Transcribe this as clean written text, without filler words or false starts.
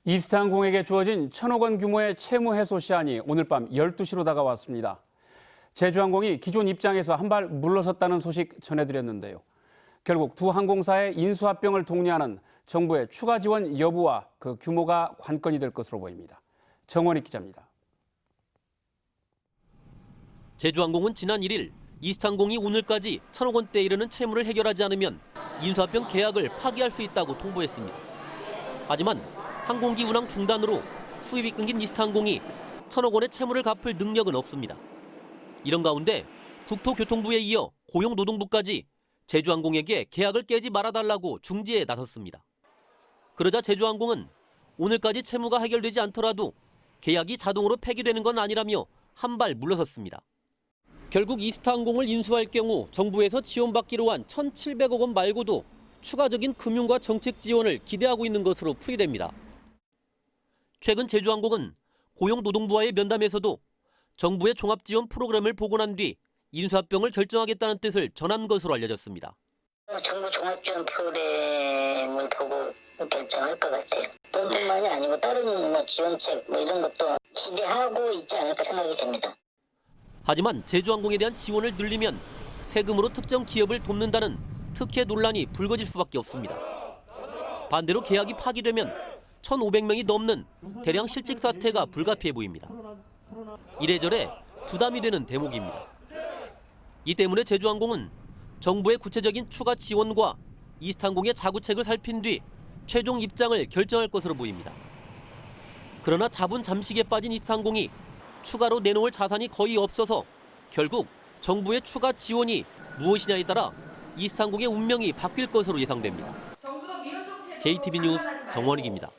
이스타항공에게 주어진 1,000억 원 규모의 채무 해소 시한이 오늘 밤 12시로 다가왔습니다. 제주항공이 기존 입장에서 한 발 물러섰다는 소식 전해드렸는데요. 결국 두 항공사의 인수합병을 독려하는 정부의 추가 지원 여부와 그 규모가 관건이 될 것으로 보입니다. 정원익 기자입니다. 제주항공은 지난 1일 이스타항공이 오늘까지 1,000억 원대에 이르는 채무를 해결하지 않으면 인수합병 계약을 파기할 수 있다고 통보했습니다. 하지만 항공기 운항 중단으로 수입이 끊긴 이스타항공이 1,000억 원의 채무를 갚을 능력은 없습니다. 이런 가운데 국토교통부에 이어 고용노동부까지 제주항공에게 계약을 깨지 말아달라고 중지에 나섰습니다. 그러자 제주항공은 오늘까지 채무가 해결되지 않더라도 계약이 자동으로 폐기되는 건 아니라며 한 발 물러섰습니다. 결국 이스타항공을 인수할 경우 정부에서 지원받기로 한 1,700억 원 말고도 추가적인 금융과 정책 지원을 기대하고 있는 것으로 풀이됩니다. 최근 제주항공은 고용노동부와의 면담에서도 정부의 종합지원 프로그램을 보고 난 뒤 인수합병을 결정하겠다는 뜻을 전한 것으로 알려졌습니다. 정부 종합지원 프로그램을 보고 결정할 것 같아요. 돈뿐만이 아니고 다른 지원책 이런 것도 기대하고 있지 않을까 생각이 됩니다. 하지만 제주항공에 대한 지원을 늘리면 세금으로 특정 기업을 돕는다는 특혜 논란이 불거질 수밖에 없습니다. 반대로 계약이 파기되면 1,500명이 넘는 대량 실직 사태가 불가피해 보입니다. 이래저래 부담이 되는 대목입니다. 이 때문에 제주항공은 정부의 구체적인 추가 지원과 이스타항공의 자구책을 살핀 뒤 최종 입장을 결정할 것으로 보입니다. 그러나 자본 잠식에 빠진 이스타항공이 추가로 내놓을 자산이 거의 없어서 결국 정부의 추가 지원이 무엇이냐에 따라 이스타항공의 운명이 바뀔 것으로 예상됩니다. JTB 뉴스 정원익입니다.